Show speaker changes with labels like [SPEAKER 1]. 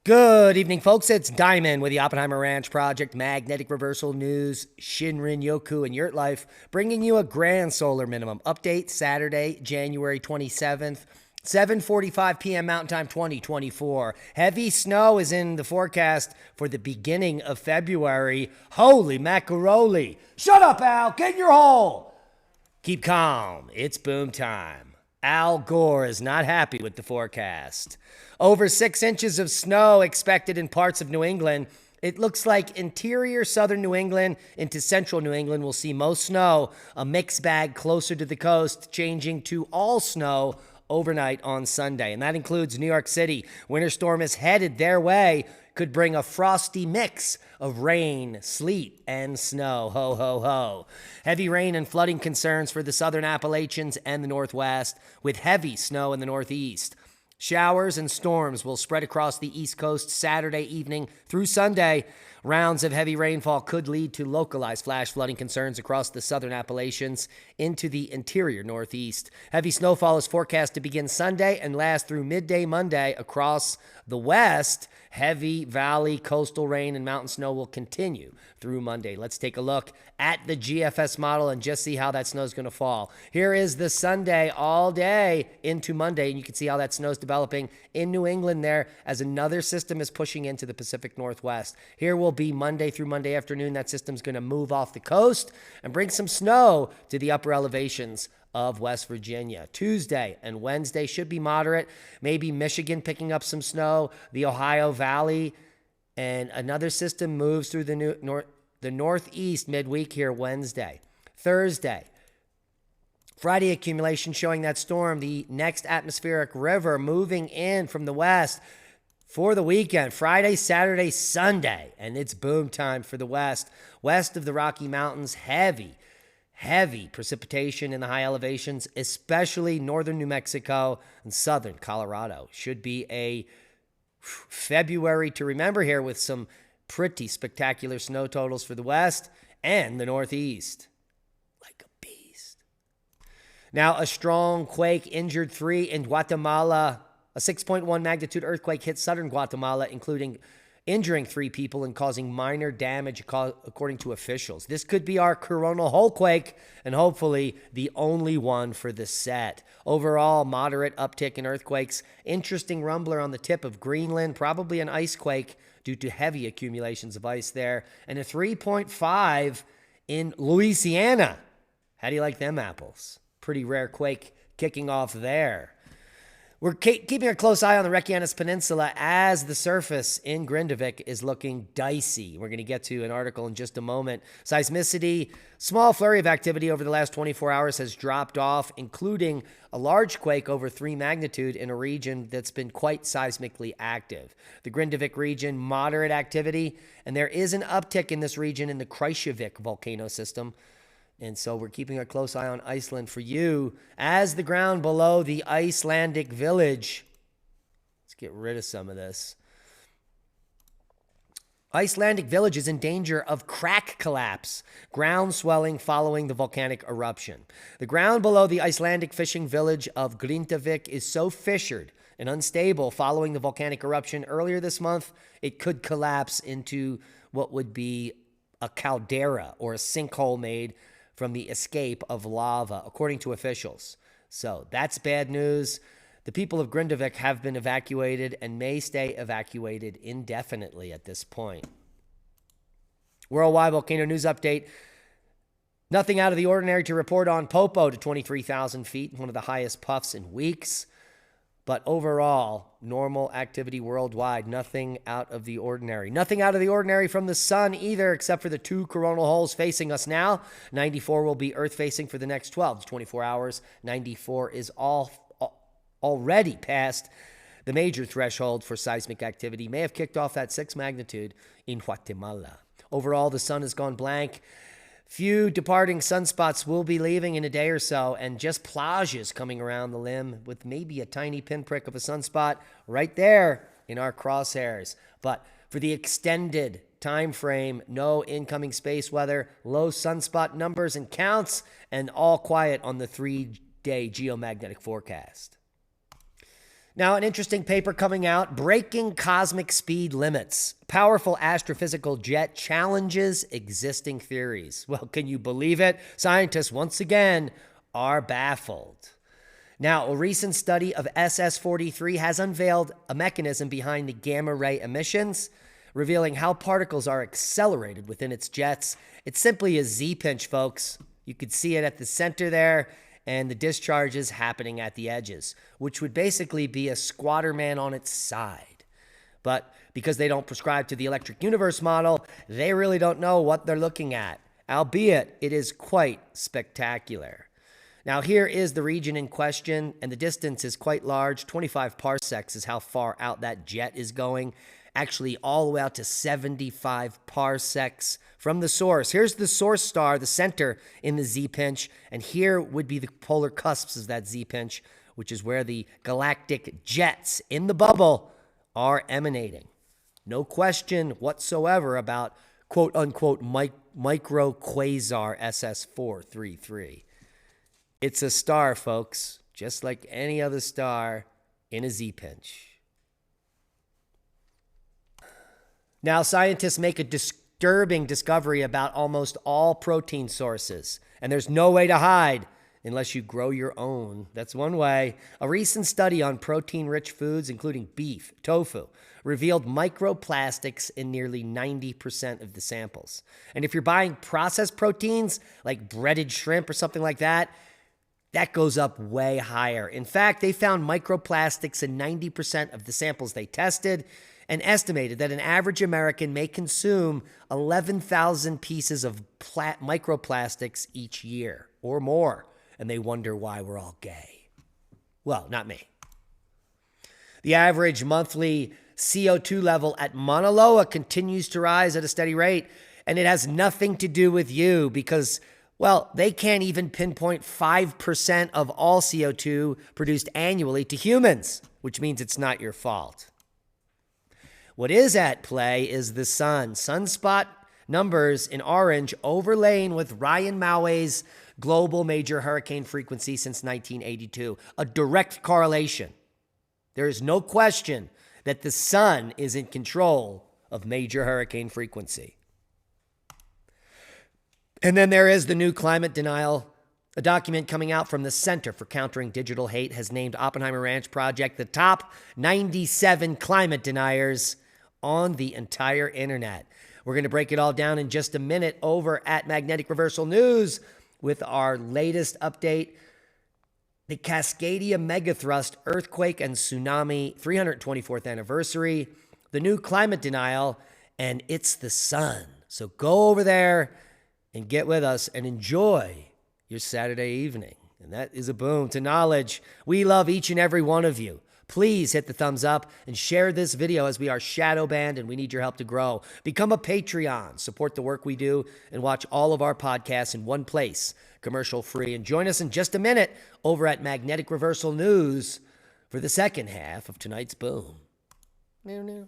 [SPEAKER 1] Good evening, folks. It's Diamond with the Oppenheimer Ranch Project, Magnetic Reversal News, Shinrin Yoku, and Yurt Life, bringing you a grand solar minimum update Saturday, January 27th, 7:45 p.m. Mountain Time 2024. Heavy snow is in the forecast for the beginning of February. Holy macaroni. Shut up, Al. Get in your hole. Keep calm. It's boom time. Al Gore is not happy with the forecast. Over 6 inches of snow expected in parts of New England. It looks like interior southern New England into central New England will see most snow, a mixed bag closer to the coast, changing to all snow overnight on Sunday. And that includes New York City. Winter storm is headed their way. Could bring a frosty mix of rain, sleet, and snow. Ho, ho, ho. Heavy rain and flooding concerns for the southern Appalachians and the Northwest, with heavy snow in the Northeast. Showers and storms will spread across the East Coast Saturday evening through Sunday. Rounds of heavy rainfall could lead to localized flash flooding concerns across the southern Appalachians into the interior Northeast. Heavy snowfall is forecast to begin Sunday and last through midday Monday across the West. Heavy valley, coastal rain, and mountain snow will continue through Monday. Let's take a look at the GFS model and just see how that snow is going to fall. Here is the Sunday all day into Monday, and you can see how that snow is developing in New England there as another system is pushing into the Pacific Northwest. Here will be Monday through Monday afternoon. That system's going to move off the coast and bring some snow to the upper elevations of West Virginia. Tuesday and Wednesday should be moderate. Maybe Michigan picking up some snow, the Ohio Valley, and another system moves through the Northeast midweek here Wednesday. Thursday, Friday accumulation showing that storm, the next atmospheric river moving in from the west for the weekend, Friday, Saturday, Sunday, and it's boom time for the west. West of the Rocky Mountains, heavy precipitation in the high elevations, especially northern New Mexico and southern Colorado. Should be a February to remember here with some pretty spectacular snow totals for the west and the northeast. Like a beast. Now, a strong quake injured 3 in Guatemala. A 6.1 magnitude earthquake hit southern Guatemala, injuring 3 people and causing minor damage, according to officials. This could be our coronal hole quake, and hopefully the only one for the set. Overall, moderate uptick in earthquakes. Interesting rumbler on the tip of Greenland, probably an ice quake due to heavy accumulations of ice there. And a 3.5 in Louisiana. How do you like them apples? Pretty rare quake kicking off there. We're keeping a close eye on the Reykjanes Peninsula as the surface in Grindavik is looking dicey. We're going to get to an article in just a moment. Seismicity, small flurry of activity over the last 24 hours has dropped off, including a large quake over 3 magnitude in a region that's been quite seismically active. The Grindavik region, moderate activity, and there is an uptick in this region in the Kreisjavik volcano system. And so we're keeping a close eye on Iceland for you as the ground below the Icelandic village. Let's get rid of some of this. Icelandic village is in danger of crack collapse, ground swelling following the volcanic eruption. The ground below the Icelandic fishing village of Grindavik is so fissured and unstable following the volcanic eruption earlier this month, it could collapse into what would be a caldera or a sinkhole made from the escape of lava, according to officials. So that's bad news. The people of Grindavik have been evacuated and may stay evacuated indefinitely at this point. Worldwide volcano news update. Nothing out of the ordinary to report on Popo to 23,000 feet, one of the highest puffs in weeks. But overall, normal activity worldwide, nothing out of the ordinary. Nothing out of the ordinary from the sun either, except for the 2 coronal holes facing us now. 94 will be Earth-facing for the next 12 to 24 hours. 94 is already past the major threshold for seismic activity. May have kicked off that 6 magnitude in Guatemala. Overall, the sun has gone blank. Few departing sunspots will be leaving in a day or so, and just plages coming around the limb with maybe a tiny pinprick of a sunspot right there in our crosshairs. But for the extended time frame, no incoming space weather, low sunspot numbers and counts, and all quiet on the 3-day geomagnetic forecast. Now, an interesting paper coming out, Breaking Cosmic Speed Limits. Powerful astrophysical jet challenges existing theories. Well, can you believe it? Scientists, once again, are baffled. Now, a recent study of SS-43 has unveiled a mechanism behind the gamma ray emissions, revealing how particles are accelerated within its jets. It's simply a Z-pinch, folks. You could see it at the center there, and the discharges happening at the edges, which would basically be a squatter man on its side. But because they don't prescribe to the electric universe model, they really don't know what they're looking at, albeit it is quite spectacular. Now, here is the region in question, and the distance is quite large. 25 parsecs is how far out that jet is going. Actually, all the way out to 75 parsecs from the source. Here's the source star, the center in the Z-pinch, and here would be the polar cusps of that Z-pinch, which is where the galactic jets in the bubble are emanating. No question whatsoever about quote-unquote microquasar SS-433. It's a star, folks, just like any other star in a Z-pinch. Now, scientists make a disturbing discovery about almost all protein sources, and there's no way to hide unless you grow your own. That's one way. A recent study on protein-rich foods, including beef, tofu, revealed microplastics in nearly 90% of the samples. And if you're buying processed proteins, like breaded shrimp or something like that, that goes up way higher. In fact, they found microplastics in 90% of the samples they tested, and estimated that an average American may consume 11,000 pieces of microplastics each year or more. And they wonder why we're all gay. Well, not me. The average monthly CO2 level at Mauna Loa continues to rise at a steady rate. And it has nothing to do with you because, well, they can't even pinpoint 5% of all CO2 produced annually to humans, which means it's not your fault. What is at play is the sun. Sunspot numbers in orange overlain with Ryan Maui's global major hurricane frequency since 1982. A direct correlation. There is no question that the sun is in control of major hurricane frequency. And then there is the new climate denial. A document coming out from the Center for Countering Digital Hate has named Oppenheimer Ranch Project the top 97 climate deniers on the entire internet. We're going to break it all down in just a minute over at Magnetic Reversal News with our latest update. The Cascadia Megathrust Earthquake and Tsunami 324th anniversary, the new climate denial, and it's the sun. So go over there and get with us and enjoy your Saturday evening. And that is a boom to knowledge. We love each and every one of you. Please hit the thumbs up and share this video as we are shadow banned and we need your help to grow. Become a Patreon, support the work we do, and watch all of our podcasts in one place, commercial free. And join us in just a minute over at Magnetic Reversal News for the second half of tonight's boom. Meow, meow.